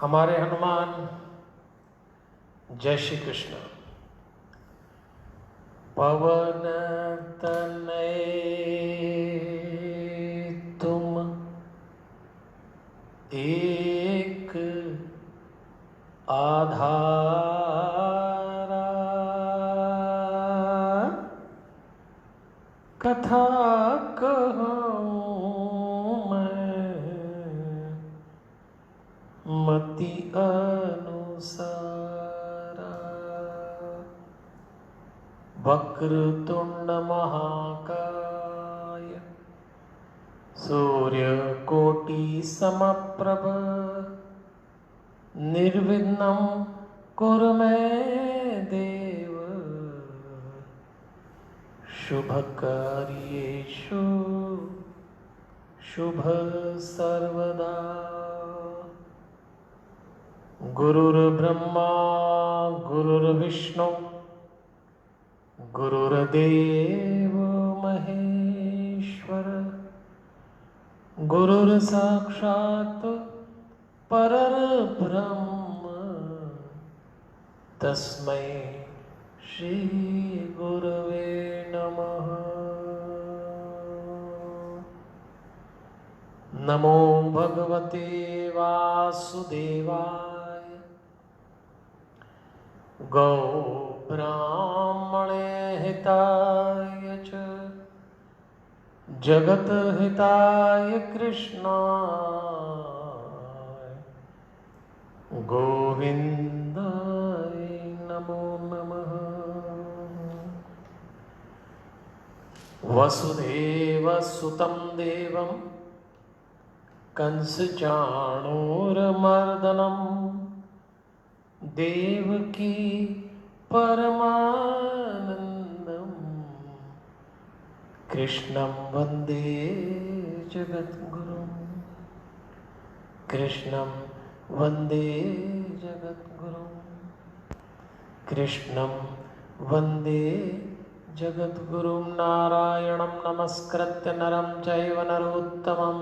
हमारे हनुमान। जय श्री कृष्ण। पवन तनय तुम एक आधारा, कथा कहूँ मैं मति अनुसारा। वक्रतुंड महाकाय सूर्यकोटि समप्रभ निर्विघ्नं कुरु मे देव शुभकार्येषु शुभ सर्वदा। गुरुर्ब्रह्मा गुरुर्विष्णु गुरुर्देव महेश्वर गुरुर्साक्षात् परब्रह्म तस्मै श्री गुरवे नमः। नमो भगवते वासुदेवाय गौ ब्राह्मणे हिताय च जगत हिताय कृष्णाय गोविंदाय नमो नमः। वसुदेव सुतं देवं कंसचाणूरमर्दनं देवकी परमानंदं कृष्णं वंदे जगद्गुरुं। कृष्णं वंदे जगद्गुरुं। कृष्णं वंदे जगद्गुरुं। नारायणं नमस्कृत्य नरं चैव नरोत्तमं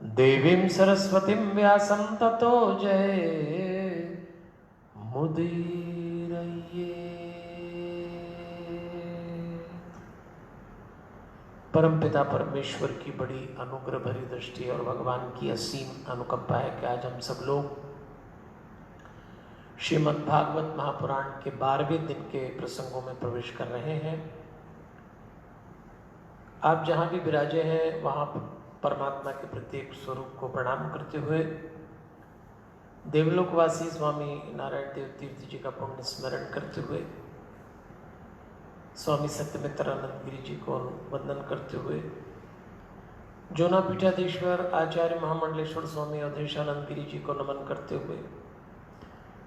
देवीं सरस्वतीं व्यासं ततो जयमुदीरये। परमपिता परमेश्वर की बड़ी अनुग्रह भरी दृष्टि और भगवान की असीम अनुकंपा है कि आज हम सब लोग श्रीमद् भागवत महापुराण के 12वें दिन के प्रसंगों में प्रवेश कर रहे हैं। आप जहाँ भी विराजे हैं वहाँ परमात्मा के प्रत्येक स्वरूप को प्रणाम करते हुए देवलोकवासी स्वामी नारायण देव तीर्थ जी का पुण्य स्मरण करते हुए स्वामी सत्यमित्र आनंद गिरी जी को वंदन करते हुए जोना पीठाधीश्वर आचार्य महामंडलेश्वर स्वामी अवधेशानंद गिरी जी को नमन करते हुए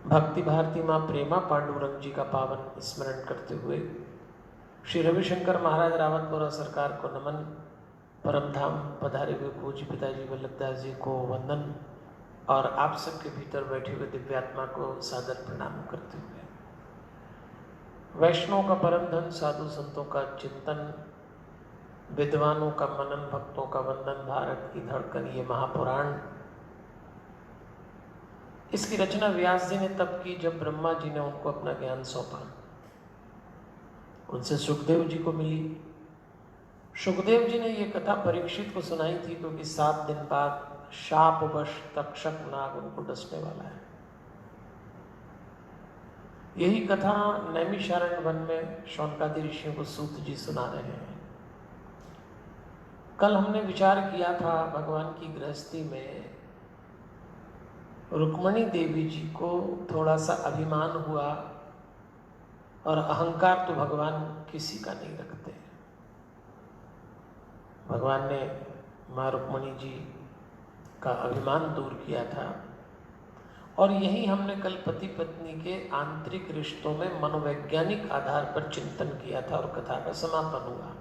भक्ति भारती माँ प्रेमा पांडुरंग जी का पावन स्मरण करते हुए श्री रविशंकर महाराज रावतपुरा सरकार को नमन, परमधाम पधारे हुए पूज्य पिताजी वल्लभदास जी को वंदन और आप सबके भीतर बैठे हुए दिव्यात्मा को सादर प्रणाम करते हुए वैष्णव का परम धन, साधु संतों का चिंतन, विद्वानों का मनन, भक्तों का वंदन, भारत की धड़कन ये महापुराण, इसकी रचना व्यास जी ने तब की जब ब्रह्मा जी ने उनको अपना ज्ञान सौंपा। उनसे सुखदेव जी को मिली। सुखदेव जी ने ये कथा परीक्षित को सुनाई थी क्योंकि 7 दिन बाद शापवश तक्षक नाग उनको डसने वाला है। यही कथा नैमिषारण्य वन में शौनकादि ऋषियों को सूत जी सुना रहे हैं। कल हमने विचार किया था भगवान की गृहस्थी में रुक्मणी देवी जी को थोड़ा सा अभिमान हुआ और अहंकार तो भगवान किसी का नहीं रखते। भगवान ने माँ रुक्मणी जी का अभिमान दूर किया था और यही हमने कल पति पत्नी के आंतरिक रिश्तों में मनोवैज्ञानिक आधार पर चिंतन किया था और कथा का समापन हुआ।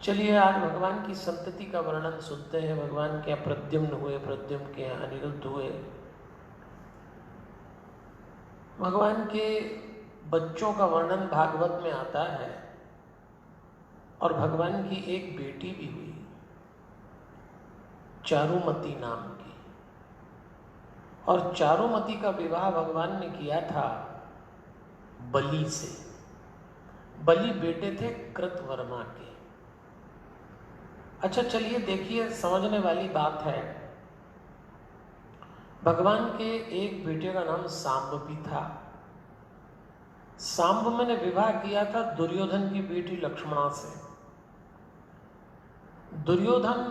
चलिए आज भगवान की संतति का वर्णन सुनते हैं। भगवान के यहाँ प्रद्युम्न हुए, प्रद्युम्न के यहाँ अनिरुद्ध हुए। भगवान के बच्चों का वर्णन भागवत में आता है और भगवान की एक बेटी भी हुई, चारुमती नाम की। और चारुमती का विवाह भगवान ने किया था बलि से। बलि बेटे थे कृतवर्मा के। अच्छा चलिए देखिए, समझने वाली बात है। भगवान के एक बेटे का नाम सांब भी था। सांब ने विवाह किया था दुर्योधन की बेटी लक्ष्मणा से। दुर्योधन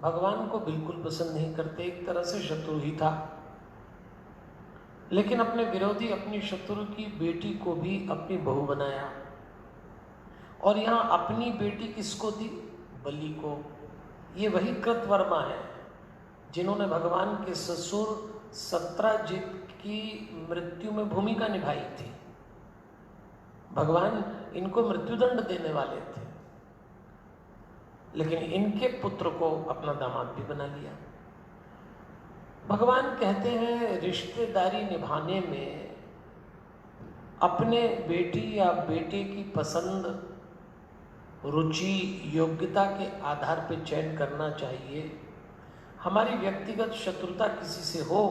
भगवान को बिल्कुल पसंद नहीं करते, एक तरह से शत्रु ही था। लेकिन अपने विरोधी, अपनी शत्रु की बेटी को भी अपनी बहू बनाया। और यहाँ अपनी बेटी किसको दी? बलि को। ये वही कृतवर्मा है जिन्होंने भगवान के ससुर सत्राजित की मृत्यु में भूमिका निभाई थी। भगवान इनको मृत्युदंड देने वाले थे, लेकिन इनके पुत्र को अपना दामाद भी बना लिया। भगवान कहते हैं रिश्तेदारी निभाने में अपने बेटी या बेटे की पसंद, रुचि, योग्यता के आधार पर चयन करना चाहिए। हमारी व्यक्तिगत शत्रुता किसी से हो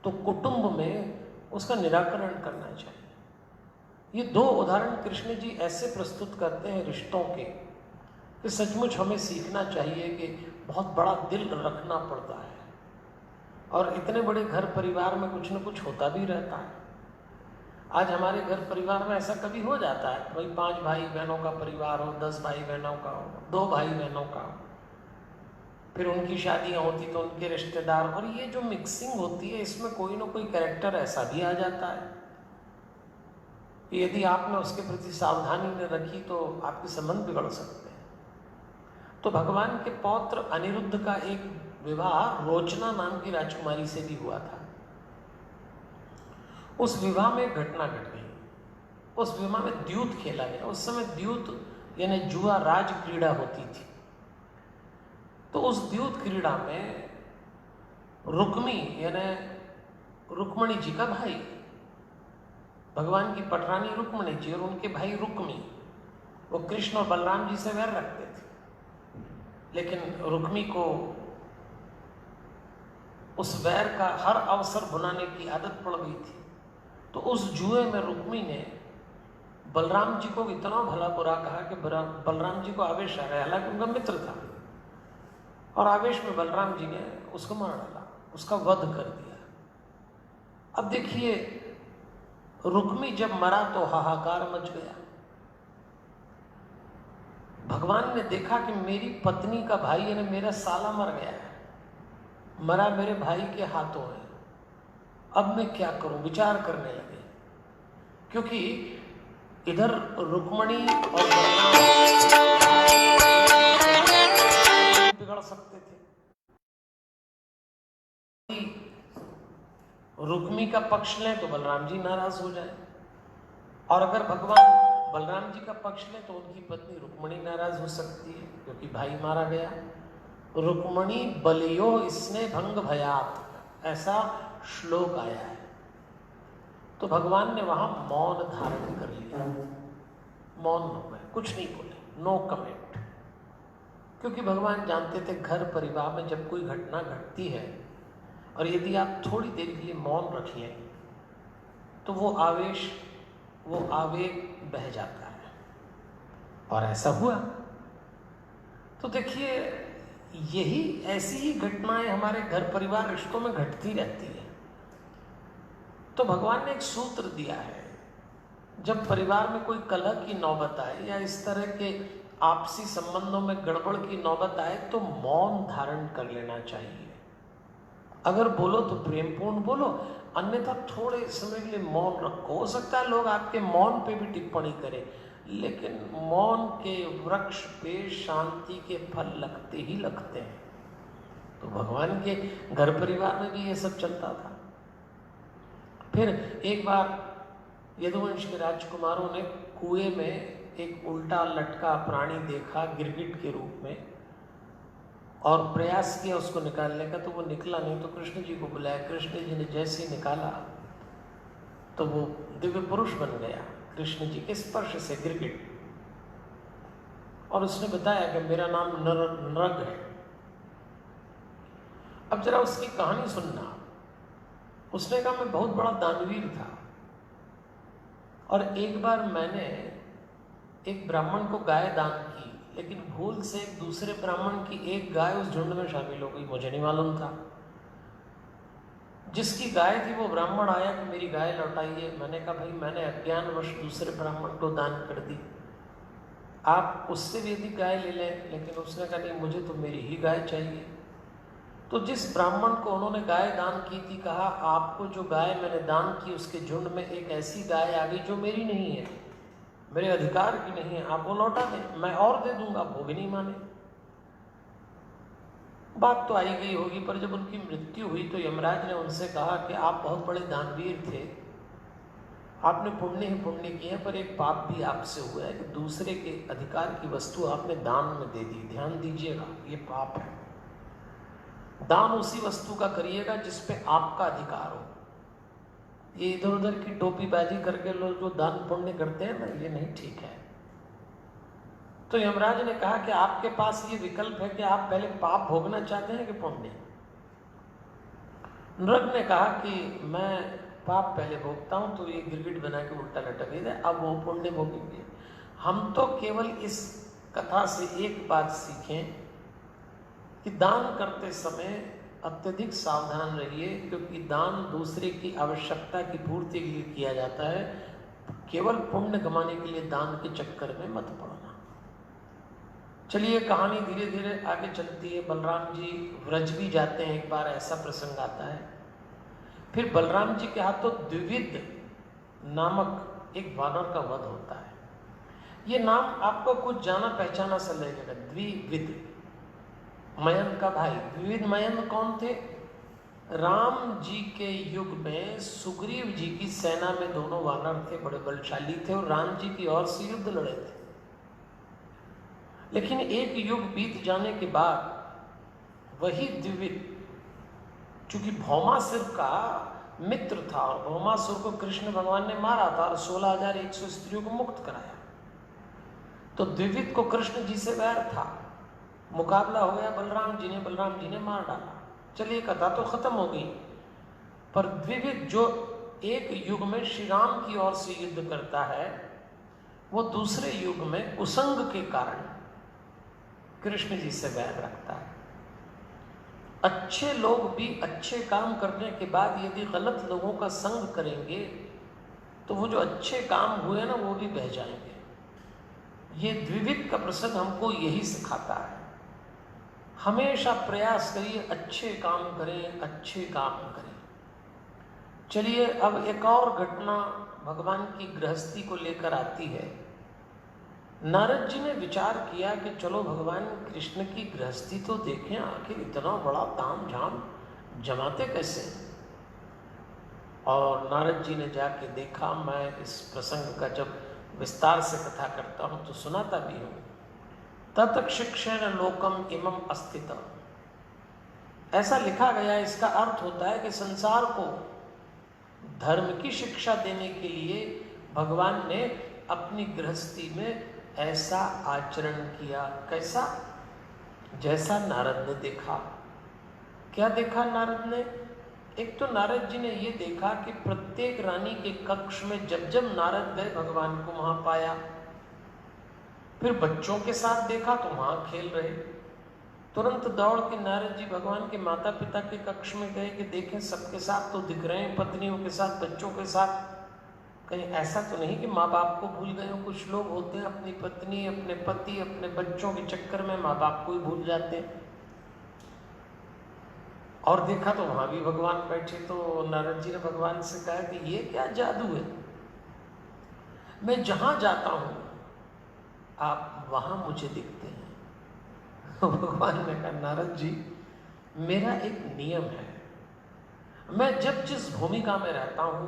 तो कुटुंब में उसका निराकरण करना चाहिए। ये दो उदाहरण कृष्ण जी ऐसे प्रस्तुत करते हैं रिश्तों के कि सचमुच हमें सीखना चाहिए कि बहुत बड़ा दिल रखना पड़ता है। और इतने बड़े घर परिवार में कुछ न कुछ होता भी रहता है। आज हमारे घर परिवार में ऐसा कभी हो जाता है, भाई 5 भाई बहनों का परिवार हो, 10 भाई बहनों का हो, 2 भाई बहनों का हो, फिर उनकी शादियां होती तो उनके रिश्तेदार, और ये जो मिक्सिंग होती है इसमें कोई ना कोई कैरेक्टर ऐसा भी आ जाता है कि यदि आपने उसके प्रति सावधानी न रखी तो आपके संबंध बिगड़ सकते हैं। तो भगवान के पौत्र अनिरुद्ध का एक विवाह रोचना नाम की राजकुमारी से भी हुआ था। उस विवाह में घटना घट गई। उस विवाह में द्यूत खेला गया। उस समय द्यूत यानी जुआ राज क्रीड़ा होती थी। तो उस द्यूत क्रीड़ा में रुक्मी यानी रुक्मणी जी का भाई, भगवान की पटरानी रुक्मणी जी और उनके भाई रुक्मी, वो कृष्ण और बलराम जी से वैर रखते थे। लेकिन रुक्मी को उस वैर का हर अवसर भुनाने की आदत पड़ गई थी। तो उस जुए में रुक्मी ने बलराम जी को इतना भला बुरा कहा कि बलराम जी को आवेश आ गया। हालांकि उनका मित्र था, और आवेश में बलराम जी ने उसको मार डाला, उसका वध कर दिया। अब देखिए, रुक्मी जब मरा तो हाहाकार मच गया। भगवान ने देखा कि मेरी पत्नी का भाई यानी मेरा साला मर गया है, मरा मेरे भाई के हाथों है, अब मैं क्या करूं? विचार करने लगे, क्योंकि इधर रुक्मणी और बलराम बिगड़ सकते थे। रुक्मी का पक्ष लें तो बलराम जी नाराज हो जाए, और अगर भगवान बलराम जी का पक्ष लें तो उनकी पत्नी रुक्मणी नाराज हो सकती है, क्योंकि भाई मारा गया। रुक्मणी बलियो इसने भंग भयात, ऐसा श्लोक आया है। तो भगवान ने वहां मौन धारण कर लिया, मौन हो गए, कुछ नहीं बोले, नो कमेंट। क्योंकि भगवान जानते थे घर परिवार में जब कोई घटना घटती है और यदि आप थोड़ी देर के लिए मौन रख लें तो वो आवेश, वो आवेग बह जाता है, और ऐसा हुआ। तो देखिए, यही ऐसी ही घटनाएं हमारे घर परिवार रिश्तों में घटती रहती है। तो भगवान ने एक सूत्र दिया है, जब परिवार में कोई कलह की नौबत आए या इस तरह के आपसी संबंधों में गड़बड़ की नौबत आए तो मौन धारण कर लेना चाहिए। अगर बोलो तो प्रेमपूर्ण बोलो, अन्यथा थोड़े समय के लिए मौन रखो। हो सकता है लोग आपके मौन पे भी टिप्पणी करें, लेकिन मौन के वृक्ष पे शांति के फल लगते ही लगते हैं। तो भगवान के घर परिवार में भी ये सब चलता था। फिर एक बार यदुवंश के राजकुमारों ने कुएं में एक उल्टा लटका प्राणी देखा गिरगिट के रूप में, और प्रयास किया उसको निकालने का, तो वो निकला नहीं। तो कृष्ण जी को बुलाया। कृष्ण जी ने जैसे ही निकाला तो वो दिव्य पुरुष बन गया कृष्ण जी के स्पर्श से, गिरगिट। और उसने बताया कि मेरा नाम नृग है। अब जरा उसकी कहानी सुनना। उसने कहा मैं बहुत बड़ा दानवीर था और एक बार मैंने एक ब्राह्मण को गाय दान की, लेकिन भूल से एक दूसरे ब्राह्मण की एक गाय उस झुंड में शामिल हो गई, मुझे नहीं मालूम था। जिसकी गाय थी वो ब्राह्मण आया कि मेरी गाय लौटाइए। मैंने कहा भाई मैंने अज्ञानवश दूसरे ब्राह्मण को दान कर दी, आप उससे भी यदि गाय ले लें। लेकिन उसने कहा नहीं, मुझे तो मेरी ही गाय चाहिए। तो जिस ब्राह्मण को उन्होंने गाय दान की थी, कहा आपको जो गाय मैंने दान की उसके झुंड में एक ऐसी गाय आ गई जो मेरी नहीं है, मेरे अधिकार की नहीं है, आप वो लौटा दें, मैं और दे दूंगा। वो भी नहीं माने। बात तो आई गई होगी, पर जब उनकी मृत्यु हुई तो यमराज ने उनसे कहा कि आप बहुत बड़े दानवीर थे, आपने पुण्य ही पुण्य किए, पर एक पाप भी आपसे हुआ है कि दूसरे के अधिकार की वस्तु आपने दान में दे दी। ध्यान दीजिएगा, ये पाप है। दान उसी वस्तु का करिएगा जिस पे आपका अधिकार हो। ये इधर उधर की टोपीबाजी करके लोग जो दान पुण्य करते हैं ना, ये नहीं ठीक है। तो यमराज ने कहा कि आपके पास ये विकल्प है कि आप पहले पाप भोगना चाहते हैं कि पुण्य। नृग ने कहा कि मैं पाप पहले भोगता हूं, तो ये गिरगिट बना के उल्टा लटक गए, अब वो पुण्य भोगेंगे। हम तो केवल इस कथा से एक बात सीखें कि दान करते समय अत्यधिक सावधान रहिए, क्योंकि दान दूसरे की आवश्यकता की पूर्ति के लिए किया जाता है। केवल पुण्य कमाने के लिए दान के चक्कर में मत पड़ना। चलिए, कहानी धीरे धीरे आगे चलती है। बलराम जी व्रज भी जाते हैं। एक बार ऐसा प्रसंग आता है, फिर बलराम जी के हाथों द्विविद नामक एक वानर का वध होता है। ये नाम आपको कुछ जाना पहचाना सा लगेगा। द्विविद, मयन का भाई। द्विविद मयन कौन थे? राम जी के युग में सुग्रीव जी की सेना में दोनों वानर थे, बड़े बलशाली थे और राम जी की ओर से युद्ध लड़े थे। लेकिन एक युग बीत जाने के बाद वही द्विविद, चूंकि भौमासुर का मित्र था और भौमासुर को कृष्ण भगवान ने मारा था और 16,100 स्त्रियों को मुक्त कराया, तो द्विविद को कृष्ण जी से वैर था। मुकाबला हो गया बलराम जी ने मार डाला। चलिए, कथा तो खत्म हो गई। पर द्विविद जो एक युग में श्री राम की ओर से युद्ध करता है, वो दूसरे युग में कुसंग के कारण कृष्ण जी से वैर रखता है। अच्छे लोग भी अच्छे काम करने के बाद यदि गलत लोगों का संग करेंगे तो वो जो अच्छे काम हुए ना, वो भी बह जाएंगे। ये द्विविद का प्रसंग हमको यही सिखाता है। हमेशा प्रयास करिए, अच्छे काम करें, अच्छे काम करें। चलिए, अब एक और घटना भगवान की गृहस्थी को लेकर आती है। नारद जी ने विचार किया कि चलो भगवान कृष्ण की गृहस्थी तो देखें, आखिर इतना बड़ा ताम झाम जमाते कैसे। और नारद जी ने जाके देखा। मैं इस प्रसंग का जब विस्तार से कथा करता हूँ तो सुनाता भी हूँ। तत् शिक्षेण लोकम इमम अस्थितम, ऐसा लिखा गया। इसका अर्थ होता है कि संसार को धर्म की शिक्षा देने के लिए भगवान ने अपनी गृहस्थी में ऐसा आचरण किया। कैसा? जैसा नारद ने देखा। क्या देखा नारद ने? एक तो नारद जी ने ये देखा कि प्रत्येक रानी के कक्ष में जब जब नारद गए भगवान को वहां पाया। फिर बच्चों के साथ देखा तो वहां खेल रहे। तुरंत दौड़ के नारद जी भगवान के माता पिता के कक्ष में गए कि देखें सबके साथ तो दिख रहे हैं, पत्नियों के साथ, बच्चों के साथ, कहीं ऐसा तो नहीं कि माँ बाप को भूल गए हो। कुछ लोग होते हैं अपनी पत्नी, अपने पति, अपने बच्चों के चक्कर में माँ बाप को ही भूल जाते हैं। और देखा तो वहां भी भगवान बैठे। तो नारद जी ने भगवान से कहा कि ये क्या जादू है, मैं जहां जाता हूं आप वहां मुझे दिखते हैं। भगवान ने कहा नारद जी, मेरा एक नियम है, मैं जब जिस भूमिका में रहता हूं,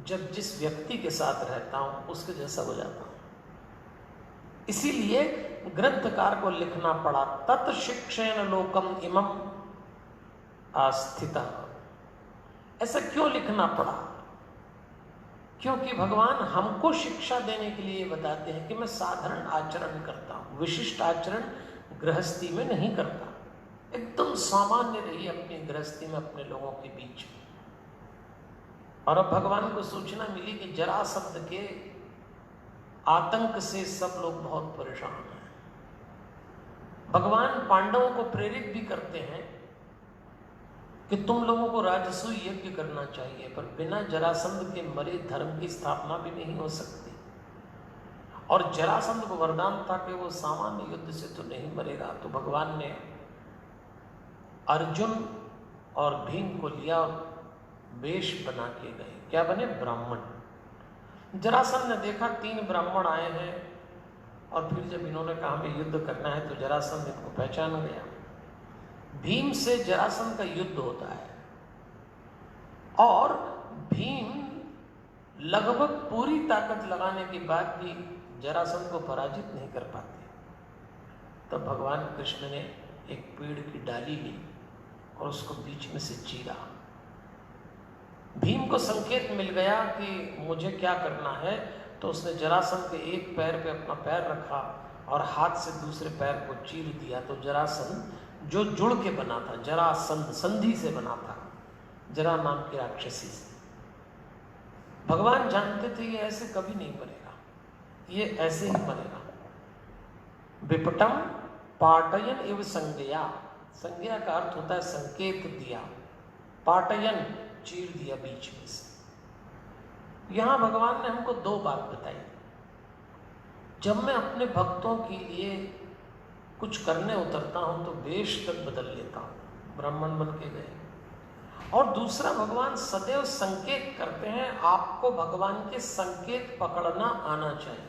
जब जिस व्यक्ति के साथ रहता हूं, उसके जैसा हो जाता हूं। इसीलिए ग्रंथकार को लिखना पड़ा तत् शिक्षेण लोकम इमम आस्थिता। ऐसा क्यों लिखना पड़ा? क्योंकि भगवान हमको शिक्षा देने के लिए बताते हैं कि मैं साधारण आचरण करता हूं, विशिष्ट आचरण गृहस्थी में नहीं करता। एकदम सामान्य रहिए अपनी गृहस्थी में, अपने लोगों के बीच में। और अब भगवान को सूचना मिली कि जरासंध के आतंक से सब लोग बहुत परेशान हैं। भगवान पांडवों को प्रेरित भी करते हैं कि तुम लोगों को राजसूय यज्ञ करना चाहिए, पर बिना जरासंध के मरे धर्म की स्थापना भी नहीं हो सकती। और जरासंध को वरदान था कि वो सामान्य युद्ध से तो नहीं मरेगा। तो भगवान ने अर्जुन और भीम को लिया और वेश बना के गए। क्या बने? ब्राह्मण। जरासंध ने देखा 3 ब्राह्मण आए हैं, और फिर जब इन्होंने कहा हमें युद्ध करना है तो जरासंध इनको पहचान गया। भीम से जरासंध का युद्ध होता है और भीम लगभग पूरी ताकत लगाने के बाद भी जरासंध को पराजित नहीं कर पाते। तब भगवान कृष्ण ने एक पेड़ की डाली ली और उसको बीच में से चीरा। भीम को संकेत मिल गया कि मुझे क्या करना है, तो उसने जरासंध के एक पैर पे अपना पैर रखा और हाथ से दूसरे पैर को चीर दिया। तो जरासंध जो जुड़ के बना था, जरासंध संधि से बना था, जरा नाम की राक्षसी से। भगवान जानते थे ये ऐसे कभी नहीं मरेगा, ये ऐसे ही मरेगा। विपटम पाटयन एवं संज्ञा। संज्ञा का अर्थ होता है संकेत दिया, पाटयन चीर दिया बीच में से। यहां भगवान ने हमको 2 बात बताई। जब मैं अपने भक्तों के लिए कुछ करने उतरता हूं तो वेश तक बदल लेता हूं, ब्राह्मण बन के गए। और दूसरा, भगवान सदैव संकेत करते हैं, आपको भगवान के संकेत पकड़ना आना चाहिए।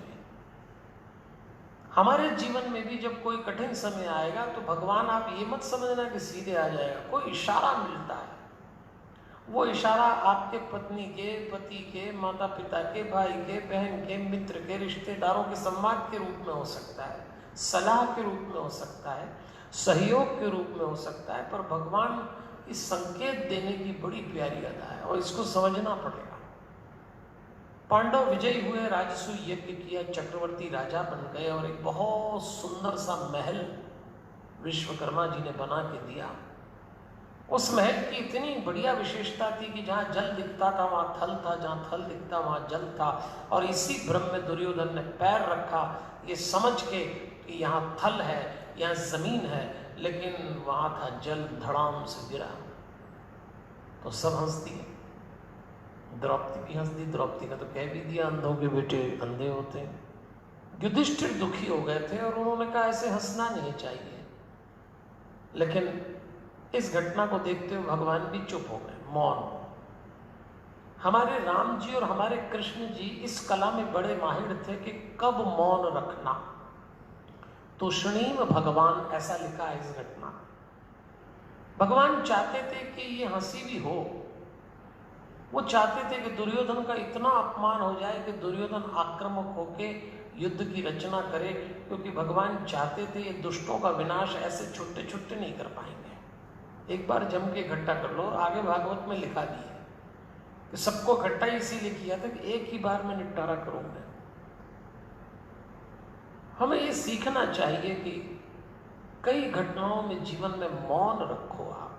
हमारे जीवन में भी जब कोई कठिन समय आएगा तो भगवान, आप ये मत समझना कि सीधे आ जाएगा, कोई इशारा मिलता है। वो इशारा आपके पत्नी के, पति के, माता पिता के, भाई के, बहन के, मित्र के, रिश्तेदारों के संवाद के रूप में हो सकता है, सलाह के रूप में हो सकता है, सहयोग के रूप में हो सकता है, पर भगवान इस संकेत देने की बड़ी प्यारी अदा है और इसको समझना पड़ेगा। पांडव विजयी हुए, राजसूय यज्ञ किया, चक्रवर्ती राजा बन गए और एक बहुत सुंदर सा महल विश्वकर्मा जी ने बना के दिया। उस महल की इतनी बढ़िया विशेषता थी कि जहाँ जल दिखता था वहाँ थल था, जहाँ थल दिखता वहाँ जल था। और इसी भ्रम में दुर्योधन ने पैर रखा ये समझ के कि यहाँ थल है, यहाँ जमीन है, लेकिन वहाँ था जल, धड़ाम से गिरा। तो सब हंस दिए, द्रौपदी भी हंस दी। द्रौपदी ने तो कह भी दिया, अंधों के बेटे अंधे होते हैं। युधिष्ठिर दुखी हो गए थे और उन्होंने कहा ऐसे हंसना नहीं चाहिए। लेकिन इस घटना को देखते हुए भगवान भी चुप हो गए, मौन। हमारे राम जी और हमारे कृष्ण जी इस कला में बड़े माहिर थे कि कब मौन रखना। तूष्णीम भगवान, ऐसा लिखा है इस घटना। भगवान चाहते थे कि ये हंसी भी हो। वो चाहते थे कि दुर्योधन का इतना अपमान हो जाए कि दुर्योधन आक्रामक होके युद्ध की रचना करे, क्योंकि भगवान चाहते थे ये दुष्टों का विनाश ऐसे छुट्टे छुट्टे नहीं कर पाएंगे। एक बार जम के इकट्ठा कर लो। आगे भागवत में लिखा भी है कि सबको इकट्ठा इसीलिए किया था कि एक ही बार में निपटारा करूंगा। हमें ये सीखना चाहिए कि कई घटनाओं में जीवन में मौन रखो। आप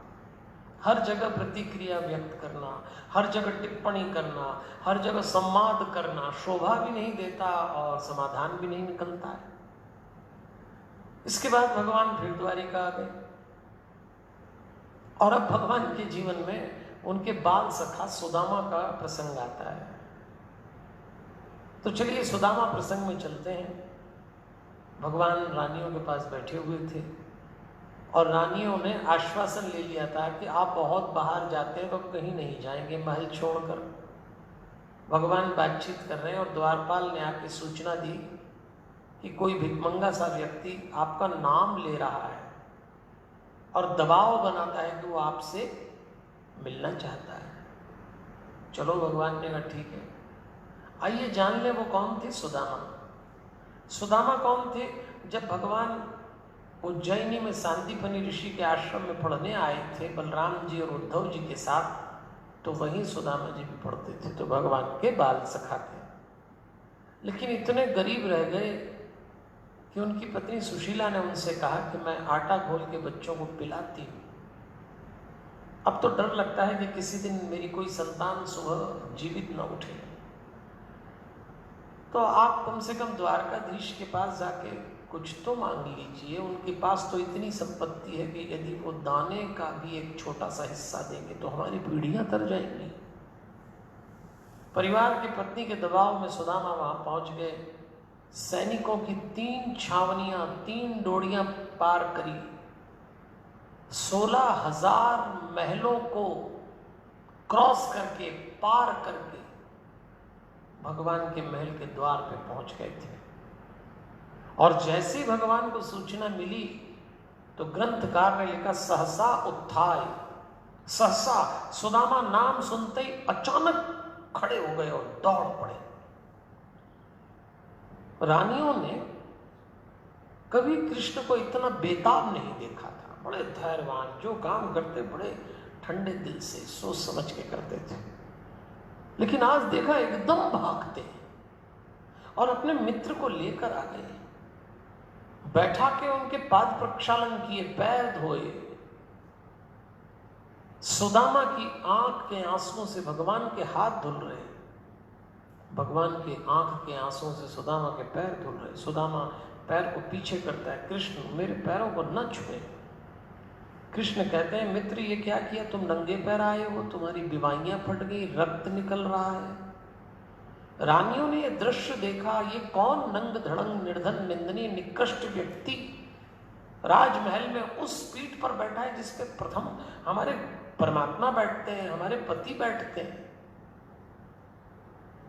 हर जगह प्रतिक्रिया व्यक्त करना, हर जगह टिप्पणी करना, हर जगह संवाद करना शोभा भी नहीं देता और समाधान भी नहीं निकलता है। इसके बाद भगवान फिर द्वारिका आ गए और अब भगवान के जीवन में उनके बाल सखा सुदामा का प्रसंग आता है। तो चलिए सुदामा प्रसंग में चलते हैं। भगवान रानियों के पास बैठे हुए थे और रानियों ने आश्वासन ले लिया था कि आप बहुत बाहर जाते हैं तो कहीं नहीं जाएंगे महल छोड़कर। भगवान बातचीत कर रहे हैं और द्वारपाल ने आके सूचना दी कि कोई भिखमंगा सा व्यक्ति आपका नाम ले रहा है और दबाव बनाता है कि वो आपसे मिलना चाहता है। चलो भगवान ने कहा ठीक है, आइए जान ले वो कौन थे। सुदामा। सुदामा कौन थे? जब भगवान उज्जैनी में सांदीपनि ऋषि के आश्रम में पढ़ने आए थे बलराम जी और उद्धव जी के साथ, तो वहीं सुदामा जी भी पढ़ते थे। तो भगवान के बाल सखा थे, लेकिन इतने गरीब रह गए कि उनकी पत्नी सुशीला ने उनसे कहा कि मैं आटा घोल के बच्चों को पिलाती हूँ। अब तो डर लगता है कि किसी दिन मेरी कोई संतान सुबह जीवित न उठे। तो आप कम से कम द्वारकाधीश के पास जाके कुछ तो मांग लीजिए। उनके पास तो इतनी संपत्ति है कि यदि वो दाने का भी एक छोटा सा हिस्सा देंगे तो हमारी पीढ़ियां तर जाएंगी। परिवार की पत्नी के दबाव में सुदामा वहां पहुंच गए। सैनिकों की 3 छावनियां, 3 डोरियां पार करी, 16,000 महलों को क्रॉस करके, पार करके भगवान के महल के द्वार पे पहुंच गए थे। और जैसे ही भगवान को सूचना मिली तो ग्रंथकार ने लिखा, सहसा उत्थाय, सहसा सुदामा नाम सुनते ही अचानक खड़े हो गए और दौड़ पड़े। रानियों ने कभी कृष्ण को इतना बेताब नहीं देखा था। बड़े धैर्यवान, जो काम करते बड़े ठंडे दिल से सोच समझ के करते थे। लेकिन आज देखा एकदम भागते और अपने मित्र को लेकर आ गए, बैठा के उनके पाद प्रक्षालन किए, पैर धोए। सुदामा की आंख के आंसुओं से भगवान के हाथ धुल रहे, भगवान के आंख के आंसुओं से सुदामा के पैर धुल रहे। सुदामा पैर को पीछे करता है, कृष्ण मेरे पैरों को न छुए। कृष्ण कहते हैं, मित्र ये क्या किया, तुम नंगे पैर आए हो, तुम्हारी बिवाइयां फट गई, रक्त निकल रहा है। रानियों ने यह दृश्य देखा, ये कौन नंग धड़ंग निर्धन निंदनीय निकृष्ट व्यक्ति राजमहल में उस पीठ पर बैठा है जिस पे प्रथम हमारे परमात्मा बैठते हैं, हमारे पति बैठते हैं।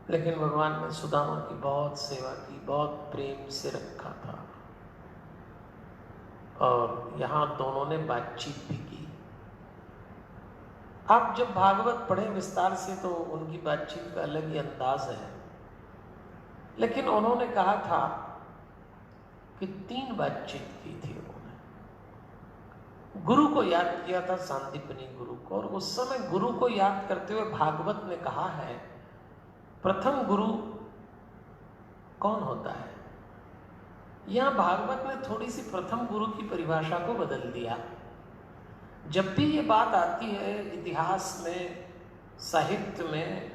लेकिन भगवान ने सुदामा की बहुत सेवा की, बहुत प्रेम से रखा था। और यहां दोनों ने बातचीत भी की। आप जब भागवत पढ़े विस्तार से तो उनकी बातचीत का अलग ही अंदाज है। लेकिन उन्होंने कहा था कि 3 बातचीत की थी उन्होंने। गुरु को याद किया था, सांदीपनी गुरु को, और उस समय गुरु को याद करते हुए भागवत ने कहा है, प्रथम गुरु कौन होता है। यहां भागवत ने थोड़ी सी प्रथम गुरु की परिभाषा को बदल दिया। जब भी ये बात आती है इतिहास में, साहित्य में,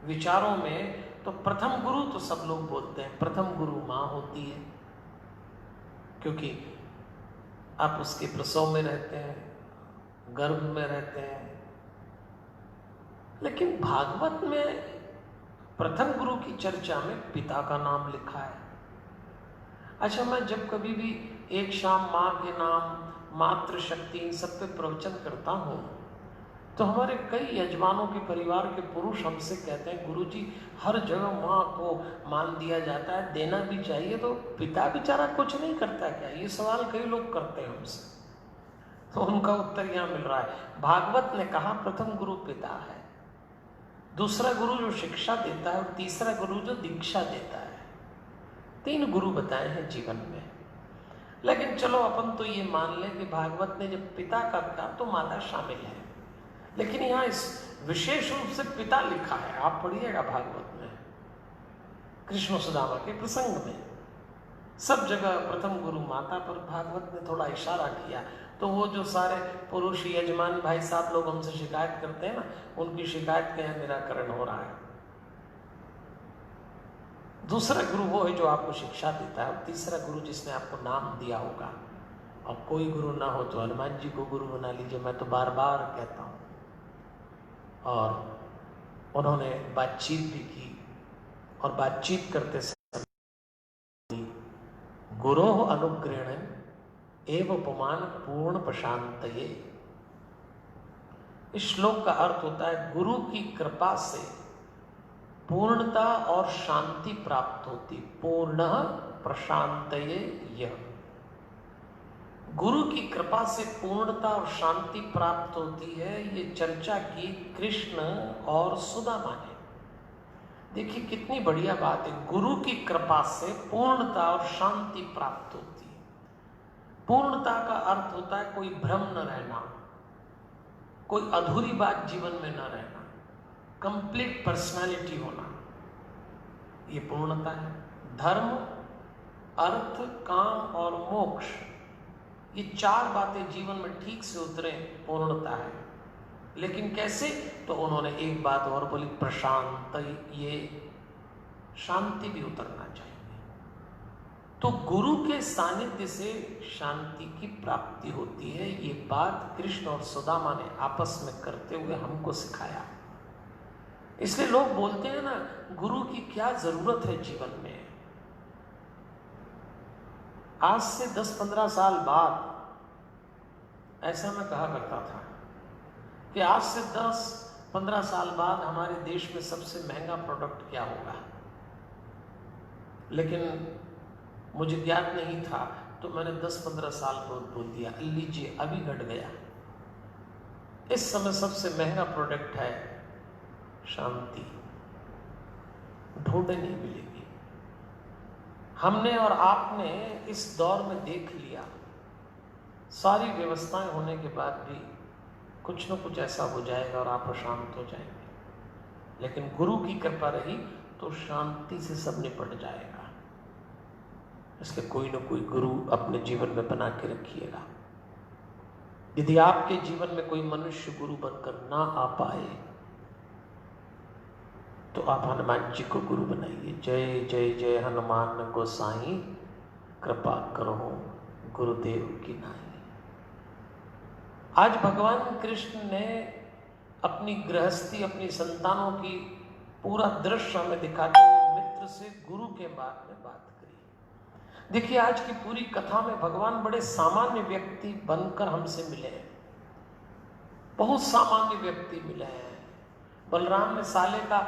विचारों में, तो प्रथम गुरु तो सब लोग बोलते हैं, प्रथम गुरु मां होती है, क्योंकि आप उसके प्रसव में रहते हैं, गर्भ में रहते हैं। लेकिन भागवत में प्रथम गुरु की चर्चा में पिता का नाम लिखा है। अच्छा, मैं जब कभी भी एक शाम माँ के नाम, मातृशक्ति, इन सब पे प्रवचन करता हूँ तो हमारे कई यजमानों के परिवार के पुरुष हमसे कहते हैं, गुरुजी हर जगह माँ को मान दिया जाता है, देना भी चाहिए, तो पिता बेचारा कुछ नहीं करता क्या? ये सवाल कई लोग करते हैं हमसे। तो उनका उत्तर यहाँ मिल रहा है। भागवत ने कहा प्रथम गुरु पिता है, दूसरा गुरु जो शिक्षा देता है, और तीसरा गुरु जो दीक्षा देता है। 3 गुरु बताए हैं जीवन में। लेकिन चलो अपन तो ये मान लें कि भागवत ने जब पिता का कहा तो माता शामिल है, लेकिन यहाँ इस विशेष रूप से पिता लिखा है। आप पढ़िएगा भागवत में, कृष्ण सुदामा के प्रसंग में सब जगह प्रथम गुरु माता पर भागवत ने थोड़ा इशारा किया। तो वो जो सारे पुरुष यजमान भाई साहब लोग हमसे शिकायत करते हैं ना, उनकी शिकायत का निराकरण हो रहा है। दूसरा गुरु वो है जो आपको शिक्षा देता है, और तीसरा गुरु जिसने आपको नाम दिया होगा। और कोई गुरु ना हो तो हनुमान जी को गुरु बना लीजिए, मैं तो बार बार कहता हूँ। और उन्होंने बातचीत भी की, और बातचीत करते समय गुरो अनुग्रहण एवं उपमान पूर्ण प्रशांतये। इस श्लोक का अर्थ होता है, गुरु की कृपा से पूर्णता और शांति प्राप्त होती। पूर्ण प्रशांतये यह, गुरु की कृपा से पूर्णता और शांति प्राप्त होती है। ये चर्चा की कृष्ण और सुदामा ने। देखिए कितनी बढ़िया बात है, गुरु की कृपा से पूर्णता और शांति प्राप्त होती है। पूर्णता का अर्थ होता है कोई भ्रम न रहना, कोई अधूरी बात जीवन में न रहना, कंप्लीट पर्सनालिटी होना, ये पूर्णता है। धर्म, अर्थ, काम और मोक्ष, ये 4 बातें जीवन में ठीक से उतरे, पूर्णता है। लेकिन कैसे? तो उन्होंने एक बात और बोली, प्रशांत, ये शांति भी उतरना चाहिए। तो गुरु के सानिध्य से शांति की प्राप्ति होती है। ये बात कृष्ण और सुदामा ने आपस में करते हुए हमको सिखाया। इसलिए लोग बोलते हैं ना, गुरु की क्या जरूरत है जीवन में। आज से 10-15 साल बाद ऐसा मैं कहा करता था कि आज से 10-15 साल बाद हमारे देश में सबसे महंगा प्रोडक्ट क्या होगा, लेकिन मुझे ज्ञात नहीं था, तो मैंने 10-15 साल बाद बोल दिया। लीजिए, अभी घट गया। इस समय सबसे महंगा प्रोडक्ट है शांति। ढूंढे नहीं मिलेगी। हमने और आपने इस दौर में देख लिया, सारी व्यवस्थाएं होने के बाद भी कुछ न कुछ ऐसा हो जाएगा और आप अशांत हो जाएंगे। लेकिन गुरु की कृपा रही तो शांति से सब निपट जाएगा। इसलिए कोई न कोई गुरु अपने जीवन में बना के रखिएगा। यदि आपके जीवन में कोई मनुष्य गुरु बनकर ना आ पाए तो आप हनुमान जी को गुरु बनाइए। जय जय जय हनुमान गोसाई, कृपा करो गुरुदेव की नाई। आज भगवान कृष्ण ने अपनी गृहस्थी, अपनी संतानों की पूरा दृश्य हमें दिखाते हुए मित्र से गुरु के बारे में बात करी। देखिए, आज की पूरी कथा में भगवान बड़े सामान्य व्यक्ति बनकर हमसे मिले हैं। बहुत सामान्य व्यक्ति मिले हैं। बलराम ने साले का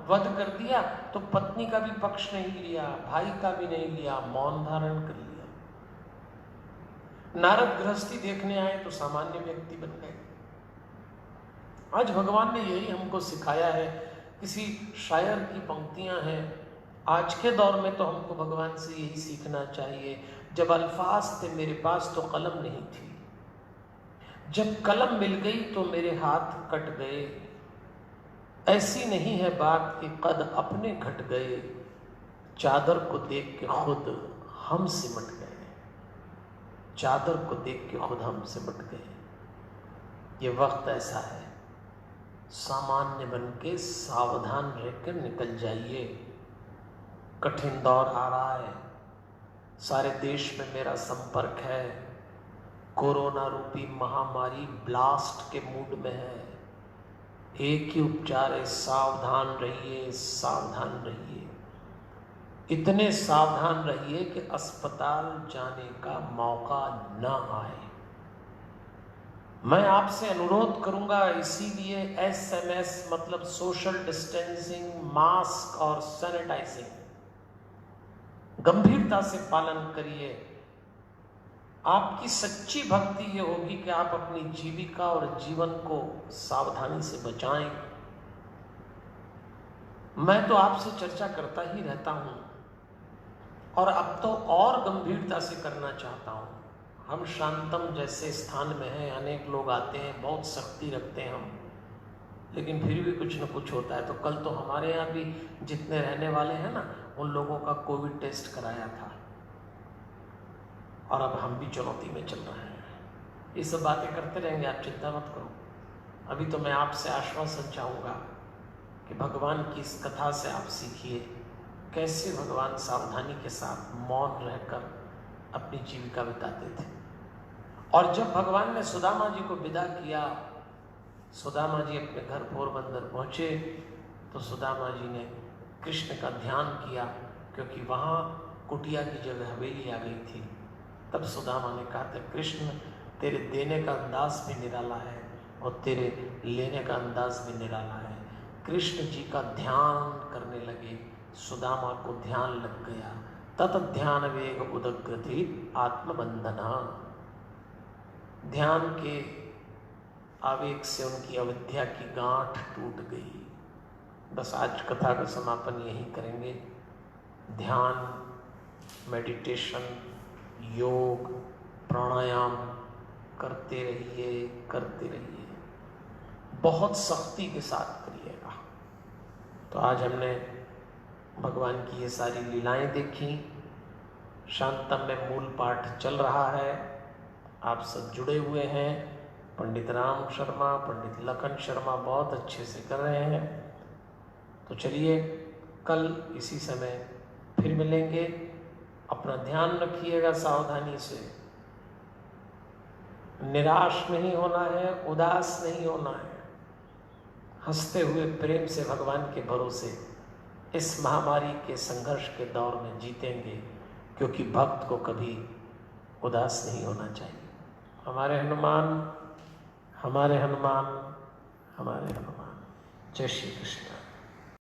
वध कर दिया तो पत्नी का भी पक्ष नहीं लिया, भाई का भी नहीं लिया, मौन धारण कर लिया। नारद गृहस्थी देखने आए तो सामान्य व्यक्ति बन गए। आज भगवान ने यही हमको सिखाया है। किसी शायर की पंक्तियां हैं, आज के दौर में तो हमको भगवान से यही सीखना चाहिए। जब अल्फाज थे मेरे पास तो कलम नहीं थी, जब कलम मिल गई तो मेरे हाथ कट गए। ऐसी नहीं है बात कि कद अपने घट गए, चादर को देख के खुद हम सिमट गए। चादर को देख के खुद हम सिमट गए। ये वक्त ऐसा है, सामान्य बन के सावधान रहकर निकल जाइए। कठिन दौर आ रहा है, सारे देश में मेरा संपर्क है। कोरोना रूपी महामारी ब्लास्ट के मूड में है। एक ही उपचार है, सावधान रहिए, सावधान रहिए। इतने सावधान रहिए कि अस्पताल जाने का मौका न आए। मैं आपसे अनुरोध करूंगा, इसीलिए SMS मतलब सोशल डिस्टेंसिंग, मास्क और सैनिटाइजिंग गंभीरता से पालन करिए। आपकी सच्ची भक्ति ये होगी कि आप अपनी जीविका और जीवन को सावधानी से बचाएं। मैं तो आपसे चर्चा करता ही रहता हूं और अब तो और गंभीरता से करना चाहता हूं। हम शांतम जैसे स्थान में हैं, अनेक लोग आते हैं, बहुत सख्ती रखते हैं हम, लेकिन फिर भी कुछ न कुछ होता है। तो कल तो हमारे यहाँ भी जितने रहने वाले हैं ना, उन लोगों का कोविड टेस्ट कराया था और अब हम भी चुनौती में चल रहे हैं। ये सब बातें करते रहेंगे, आप चिंता मत करो। अभी तो मैं आपसे आश्वासन चाहूँगा कि भगवान की इस कथा से आप सीखिए कैसे भगवान सावधानी के साथ मौन रहकर अपनी जीविका बिताते थे। और जब भगवान ने सुदामा जी को विदा किया, सुदामा जी अपने घर पोरबंदर पहुँचे तो सुदामा जी ने कृष्ण का ध्यान किया, क्योंकि वहाँ कुटिया की जगह हवेली आ गई थी। तब सुदामा ने कहा था, कृष्ण तेरे देने का अंदाज भी निराला है और तेरे लेने का अंदाज भी निराला है। कृष्ण जी का ध्यान करने लगे, सुदामा को ध्यान लग गया। तत ध्यान वेग उदग्रथि आत्मबंधना। ध्यान के आवेग से उनकी अविद्या की गांठ टूट गई। बस आज कथा का समापन यही करेंगे। ध्यान, मेडिटेशन, योग, प्राणायाम करते रहिए, करते रहिए, बहुत सख्ती के साथ करिएगा। तो आज हमने भगवान की ये सारी लीलाएं देखी। शांतम में मूल पाठ चल रहा है, आप सब जुड़े हुए हैं। पंडित राम शर्मा, पंडित लखन शर्मा बहुत अच्छे से कर रहे हैं। तो चलिए कल इसी समय फिर मिलेंगे। अपना ध्यान रखिएगा, सावधानी से, निराश नहीं होना है, उदास नहीं होना है, हंसते हुए प्रेम से भगवान के भरोसे इस महामारी के संघर्ष के दौर में जीतेंगे, क्योंकि भक्त को कभी उदास नहीं होना चाहिए। हमारे हनुमान, हमारे हनुमान, हमारे हनुमान। जय श्री कृष्ण।